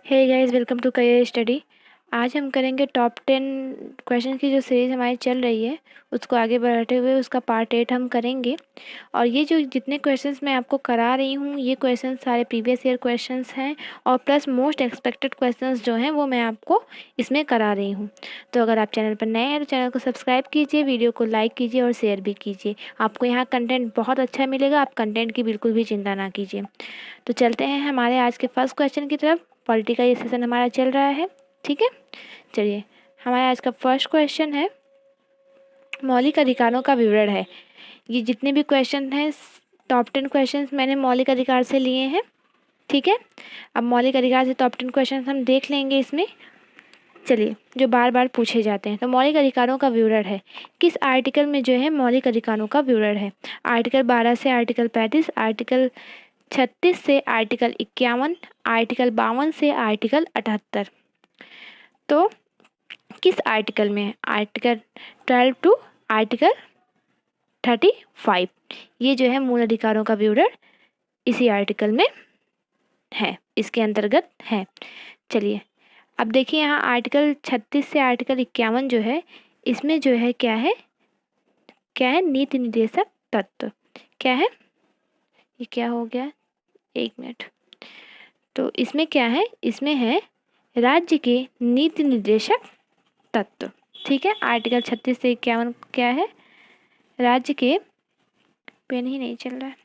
Hey guys, welcome to career study. आज हम करेंगे टॉप 10 क्वेश्चन की जो सीरीज़ हमारी चल रही है उसको आगे बढ़ाते हुए उसका पार्ट 8 हम करेंगे। और ये जो जितने क्वेश्चंस मैं आपको करा रही हूँ ये क्वेश्चंस सारे प्रीवियस ईयर क्वेश्चंस हैं और प्लस मोस्ट एक्सपेक्टेड क्वेश्चंस जो हैं वो मैं आपको इसमें करा रही हूँ। तो अगर आप चैनल पर नए हैं तो चैनल को सब्सक्राइब कीजिए, वीडियो को लाइक कीजिए और शेयर भी कीजिए। आपको यहाँ कंटेंट बहुत अच्छा मिलेगा, आप कंटेंट की बिल्कुल भी चिंता ना कीजिए। तो चलते हैं हमारे आज के फर्स्ट क्वेश्चन की तरफ। पॉलिटी का ये सेशन हमारा चल रहा है, ठीक है। चलिए, हमारा आज का फर्स्ट क्वेश्चन है, मौलिक अधिकारों का विवरण है। ये जितने भी क्वेश्चन हैं टॉप 10 क्वेश्चन मैंने मौलिक अधिकार से लिए हैं, ठीक है। अब मौलिक अधिकार से टॉप 10 क्वेश्चन हम देख लेंगे इसमें। चलिए, जो बार बार पूछे जाते हैं, तो मौलिक अधिकारों का विवरण है। किस आर्टिकल में जो है मौलिक अधिकारों का विवरण है? आर्टिकल 12 से आर्टिकल 35, आर्टिकल 36 से आर्टिकल 51, आर्टिकल 52 से आर्टिकल 78। तो किस आर्टिकल में है? आर्टिकल 12 टू आर्टिकल 35 ये जो है मूल अधिकारों का विवरण इसी आर्टिकल में है, इसके अंतर्गत है। चलिए, अब देखिए यहाँ आर्टिकल 36 से आर्टिकल 51 जो है इसमें जो है क्या है, नीति निर्देशक तत्व। क्या है ये? क्या हो गया, एक मिनट। तो इसमें क्या है, इसमें है राज्य के नीति निर्देशक तत्व, ठीक है। आर्टिकल 36 से 51 क्या है? राज्य के, पेन ही नहीं चल रहा है,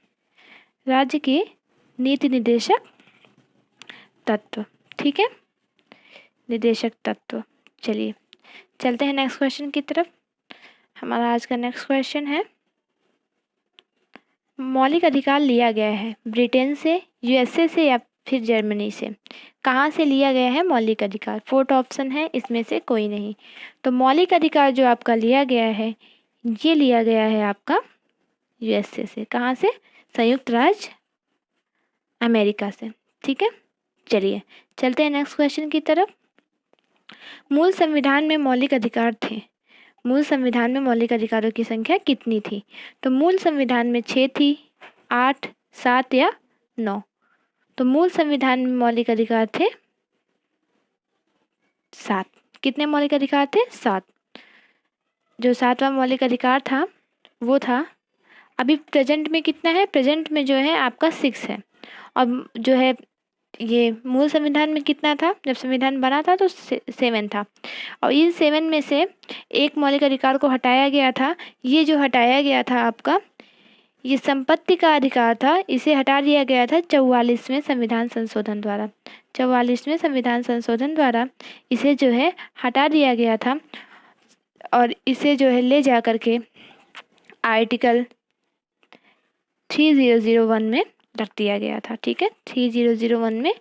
राज्य के नीति निर्देशक तत्व, ठीक है, निर्देशक तत्व। चलिए, चलते हैं नेक्स्ट क्वेश्चन की तरफ। हमारा आज का नेक्स्ट क्वेश्चन है, मौलिक अधिकार लिया गया है ब्रिटेन से, यूएसए से या फिर जर्मनी से। कहाँ से लिया गया है मौलिक अधिकार? 4 ऑप्शन है, इसमें से कोई नहीं। तो मौलिक अधिकार जो आपका लिया गया है ये लिया गया है आपका यूएसए से। कहाँ से? संयुक्त राज्य अमेरिका से, ठीक है। चलिए, चलते हैं नेक्स्ट क्वेश्चन की तरफ। मूल संविधान में मौलिक अधिकार थे, मूल संविधान में मौलिक अधिकारों की संख्या कितनी थी? तो मूल संविधान में 6 थी, 8, 7 या 9। तो मूल संविधान में मौलिक अधिकार थे 7। कितने मौलिक अधिकार थे? 7। जो 7वां मौलिक अधिकार था वो था, अभी प्रेजेंट में कितना है? प्रेजेंट में जो है आपका 6 है। और जो है ये मूल संविधान में कितना था? जब संविधान बना था तो 7 था। और इन 7 में से एक मौलिक अधिकार को हटाया गया था। ये जो हटाया गया था आपका, ये संपत्ति का अधिकार था, इसे हटा दिया गया था 44वें संविधान संशोधन द्वारा। 44वें संविधान संशोधन द्वारा इसे जो है हटा दिया गया था और इसे जो है ले जा करके आर्टिकल 3001 में रख दिया गया था, ठीक है। 3001 में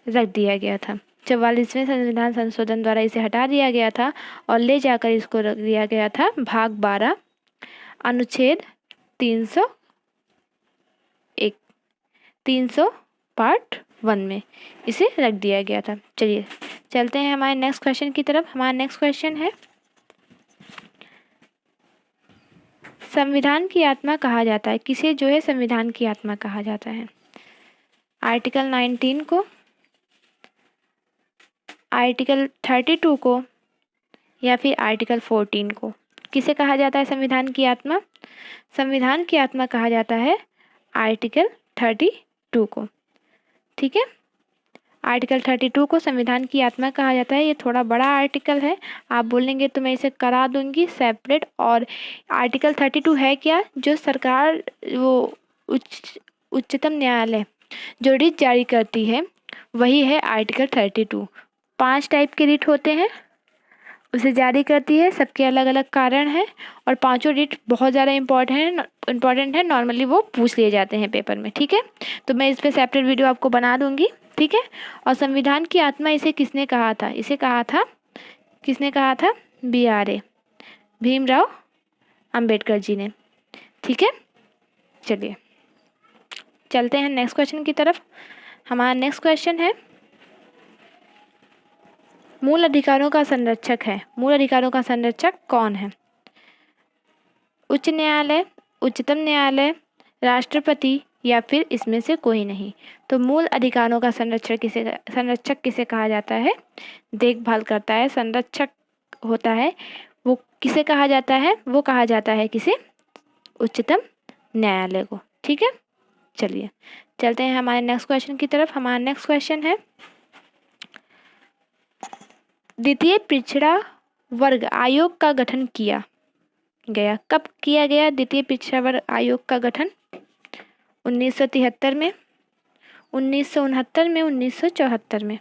रख दिया गया था। 44वें संविधान संशोधन द्वारा इसे हटा दिया गया था और ले जाकर इसको रख दिया गया था भाग 12 अनुच्छेद 300 पार्ट 1 में इसे रख दिया गया था। चलिए, चलते हैं हमारे नेक्स्ट क्वेश्चन की तरफ। हमारा नेक्स्ट क्वेश्चन है, संविधान की आत्मा कहा जाता है, किसे जो है संविधान की आत्मा कहा जाता है? आर्टिकल 19 को, आर्टिकल 32 को या फिर आर्टिकल 14 को। किसे कहा जाता है संविधान की आत्मा? संविधान की आत्मा कहा जाता है आर्टिकल 32 को, ठीक है। आर्टिकल 32 को संविधान की आत्मा कहा जाता है। ये थोड़ा बड़ा आर्टिकल है, आप बोलेंगे तो मैं इसे करा दूंगी सेपरेट। और आर्टिकल 32 है क्या? जो सरकार, वो उच्चतम न्यायालय जो रिट जारी करती है वही है आर्टिकल 32। 5 टाइप के रिट होते हैं, उसे जारी करती है, सबके अलग अलग कारण हैं और 5 रिट बहुत ज़्यादा इम्पॉर्टेंट है। नॉर्मली वो पूछ लिए जाते हैं पेपर में, ठीक है। तो मैं इस पर सेपरेट वीडियो आपको बना दूंगी, ठीक है। और संविधान की आत्मा इसे किसने कहा था? इसे कहा था, किसने कहा था? BRA, भीमराव अंबेडकर जी ने, ठीक है। चलिए, चलते हैं नेक्स्ट क्वेश्चन की तरफ। हमारा नेक्स्ट क्वेश्चन है, मूल अधिकारों का संरक्षक है, मूल अधिकारों का संरक्षक कौन है? उच्च न्यायालय, उच्चतम न्यायालय, राष्ट्रपति या फिर इसमें से कोई नहीं। तो मूल अधिकारों का संरक्षक किसे कहा जाता है? देखभाल करता है, संरक्षक होता है, वो किसे कहा जाता है? वो कहा जाता है किसे? उच्चतम न्यायालय को। ठीक है, चलिए चलते हैं हमारे नेक्स्ट क्वेश्चन की तरफ। हमारा नेक्स्ट क्वेश्चन है, द्वितीय पिछड़ा वर्ग आयोग का गठन किया गया। कब किया गया द्वितीय पिछड़ा वर्ग आयोग का गठन? 1973 में, 1969 में, 1974 में,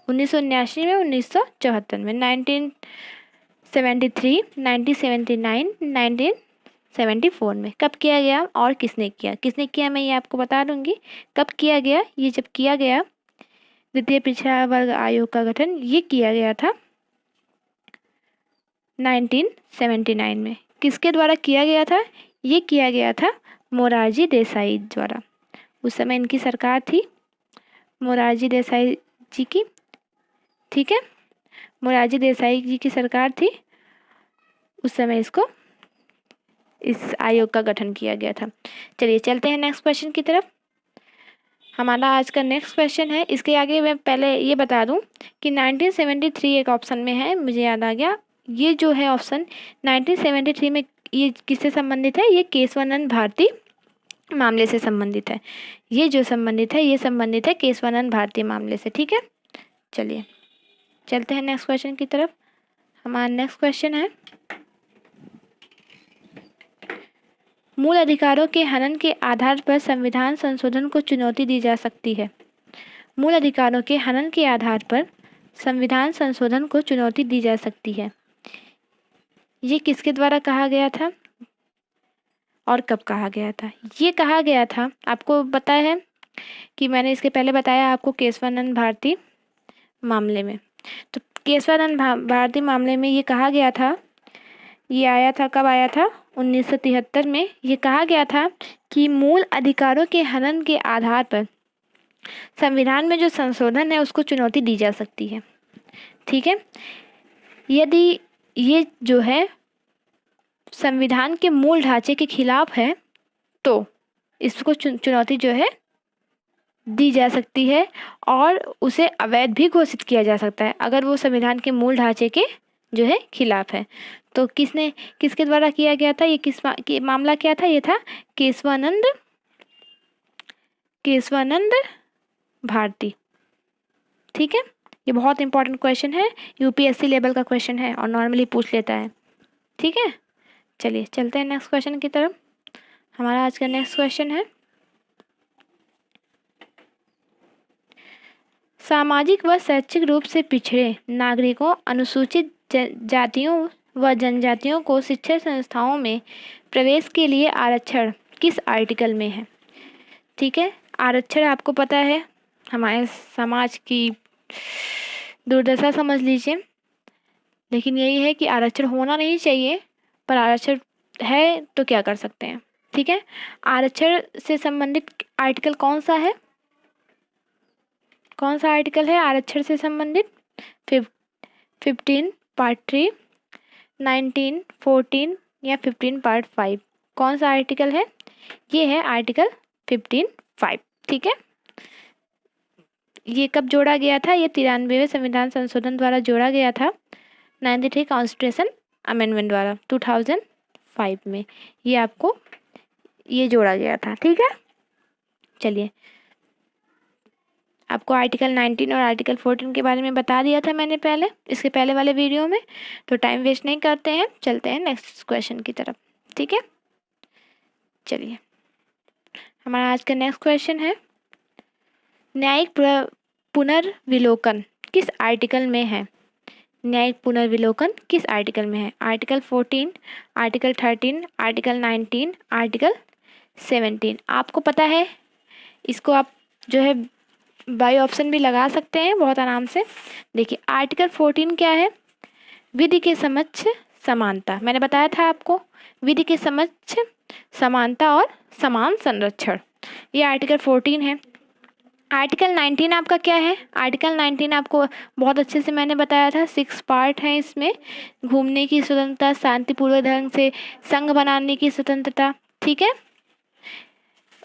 1979 में, 1974 में, 1973, 1979, 1974 में। कब किया गया और किसने किया? किसने किया मैं ये आपको बता दूंगी। कब किया गया? ये जब किया गया द्वितीय पिछड़ा वर्ग आयोग का गठन, ये किया गया था 1979 में। किसके द्वारा किया गया था? ये किया गया था मोरारजी देसाई द्वारा। उस समय इनकी सरकार थी मोरारजी देसाई जी की। ठीक है, मोरारजी देसाई जी की सरकार थी उस समय, इस आयोग का गठन किया गया था। चलिए चलते हैं नेक्स्ट क्वेश्चन की तरफ। हमारा आज का नेक्स्ट क्वेश्चन है, इसके आगे मैं पहले ये बता दूं कि 1973 एक ऑप्शन में है, मुझे याद आ गया। ये जो है ऑप्शन 1973 में, ये किससे संबंधित है? ये केशवानंद भारती मामले से संबंधित है। ये जो संबंधित है, ये संबंधित है केशवानंद भारती मामले से। ठीक है, चलिए चलते हैं नेक्स्ट क्वेश्चन की तरफ। हमारा नेक्स्ट क्वेश्चन है, मूल अधिकारों के हनन के आधार पर संविधान संशोधन को चुनौती दी जा सकती है। मूल अधिकारों के हनन के आधार पर संविधान संशोधन को चुनौती दी जा सकती है। ये किसके द्वारा कहा गया था और कब कहा गया था? ये कहा गया था, आपको पता है कि मैंने इसके पहले बताया आपको केशवानंद भारती मामले में। तो केशवानंद भारती मामले में ये कहा गया था, ये आया था, कब आया था? 1973 में। ये कहा गया था कि मूल अधिकारों के हनन के आधार पर संविधान में जो संशोधन है उसको चुनौती दी जा सकती है। ठीक है, यदि ये जो है संविधान के मूल ढांचे के खिलाफ है तो इसको चुनौती जो है दी जा सकती है और उसे अवैध भी घोषित किया जा सकता है अगर वो संविधान के मूल ढांचे के जो है खिलाफ है। तो किसके द्वारा किया गया था? ये मामला क्या था? ये था केशवानंद भारती। ठीक है, ये बहुत इंपॉर्टेंट क्वेश्चन है, यूपीएससी लेवल का क्वेश्चन है और नॉर्मली पूछ लेता है। ठीक है, चलिए चलते हैं नेक्स्ट क्वेश्चन की तरफ। हमारा आज का नेक्स्ट क्वेश्चन है, सामाजिक व शैक्षिक रूप से पिछड़े नागरिकों, अनुसूचित जातियों व जनजातियों को शिक्षा संस्थाओं में प्रवेश के लिए आरक्षण किस आर्टिकल में है? ठीक है, आरक्षण आपको पता है हमारे समाज की दुर्दशा समझ लीजिए, लेकिन यही है कि आरक्षण होना नहीं चाहिए, पर आरक्षण है तो क्या कर सकते हैं। ठीक है, आरक्षण से संबंधित आर्टिकल कौन सा है? कौन सा आर्टिकल है आरक्षण से संबंधित? 15 पार्ट 3, 19, 14 या 15 पार्ट 5? कौन सा आर्टिकल है? ये है आर्टिकल 15(5). ठीक है, ये कब जोड़ा गया था? ये 93वें संविधान संशोधन द्वारा जोड़ा गया था, 93 कॉन्स्टिट्यूशन अमेंडमेंट द्वारा 2005 में ये आपको ये जोड़ा गया था। ठीक है, चलिए आपको आर्टिकल 19 और आर्टिकल 14 के बारे में बता दिया था मैंने पहले, इसके पहले वाले वीडियो में, तो टाइम वेस्ट नहीं करते हैं, चलते हैं नेक्स्ट क्वेश्चन की तरफ। ठीक है, चलिए हमारा आज का नेक्स्ट क्वेश्चन है, न्यायिक पुनर्विलोकन किस आर्टिकल में है? न्यायिक पुनर्विलोकन किस आर्टिकल में है? Article 14, article 13, article 19, article 17? आपको पता है, इसको आप जो है बाई ऑप्शन भी लगा सकते हैं बहुत आराम से। देखिए आर्टिकल 14 क्या है? विधि के समक्ष समानता। मैंने बताया था आपको, विधि के समक्ष समानता और समान संरक्षण, ये आर्टिकल 14 है। आर्टिकल 19 आपका क्या है? आर्टिकल 19 आपको बहुत अच्छे से मैंने बताया था, 6 पार्ट हैं इसमें, घूमने की स्वतंत्रता, शांतिपूर्वक ढंग से संघ बनाने की स्वतंत्रता। ठीक है,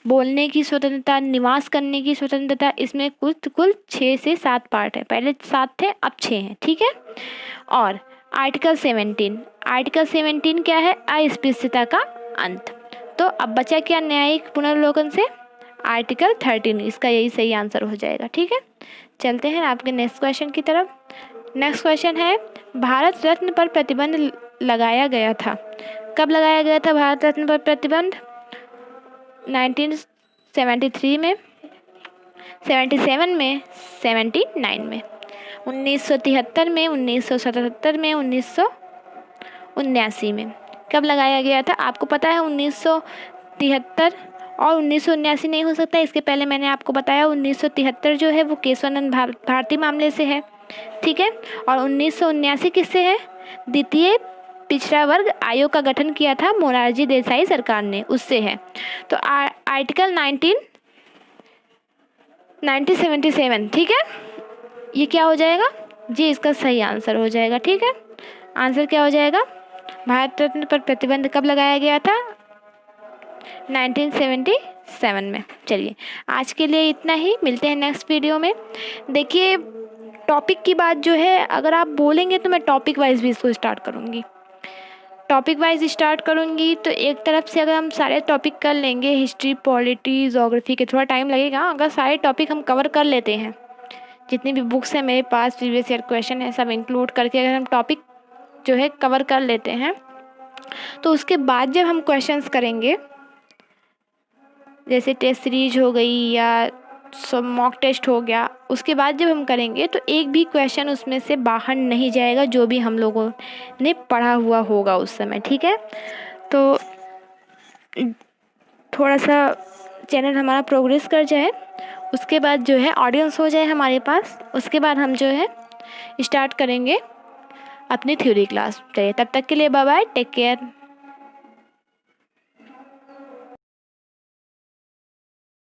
बोलने की स्वतंत्रता, निवास करने की स्वतंत्रता, इसमें कुल 6 से 7 पार्ट है। पहले 7 थे, अब 6 हैं, ठीक है। और आर्टिकल 17 क्या है? अस्पृश्यता का अंत। तो अब बचा क्या न्यायिक पुनर्विलोकन से? आर्टिकल 13, इसका यही सही आंसर हो जाएगा, ठीक है। चलते हैं आपके नेक्स्ट क्वेश्चन की तरफ। नेक्स्ट क्वेश्चन है, भारत रत्न पर प्रतिबंध लगाया गया था। कब लगाया गया था भारत रत्न पर प्रतिबंध? 1973 में, 77 में, 79 में, 1973 में, 1977 में, 1979 में। कब लगाया गया था? आपको पता है 1973 और 1979 नहीं हो सकता। इसके पहले मैंने आपको बताया 1973 जो है वो केशवानंद भारती मामले से है, ठीक है। और 1979 किससे है? द्वितीय पिछड़ा वर्ग आयोग का गठन किया था मोरारजी देसाई सरकार ने, उससे है। तो आर्टिकल 1977, ठीक है। ये क्या हो जाएगा जी? इसका सही आंसर हो जाएगा, ठीक है। आंसर क्या हो जाएगा? भारत रत्न पर प्रतिबंध कब लगाया गया था? 1977 में। चलिए आज के लिए इतना ही, मिलते हैं नेक्स्ट वीडियो में। देखिए टॉपिक की बात जो है, अगर आप बोलेंगे तो मैं टॉपिक वाइज भी इसको स्टार्ट करूँगी। तो एक तरफ से अगर हम सारे टॉपिक कर लेंगे, हिस्ट्री, पॉलिटी, ज्योग्राफी के, थोड़ा टाइम लगेगा। अगर सारे टॉपिक हम कवर कर लेते हैं, जितनी भी बुक्स हैं मेरे पास, प्रीवियस ईयर क्वेश्चन है, सब इंक्लूड करके अगर हम टॉपिक जो है कवर कर लेते हैं, तो उसके बाद जब हम क्वेश्चंस करेंगे, जैसे टेस्ट सीरीज हो गई या मॉक टेस्ट हो गया, उसके बाद जब हम करेंगे तो एक भी क्वेश्चन उसमें से बाहर नहीं जाएगा जो भी हम लोगों ने पढ़ा हुआ होगा उस समय, ठीक है। तो थोड़ा सा चैनल हमारा प्रोग्रेस कर जाए, उसके बाद जो है ऑडियंस हो जाए हमारे पास, उसके बाद हम जो है स्टार्ट करेंगे अपनी थ्योरी क्लास। चलिए तब तक के लिए बाय बाय, टेक केयर।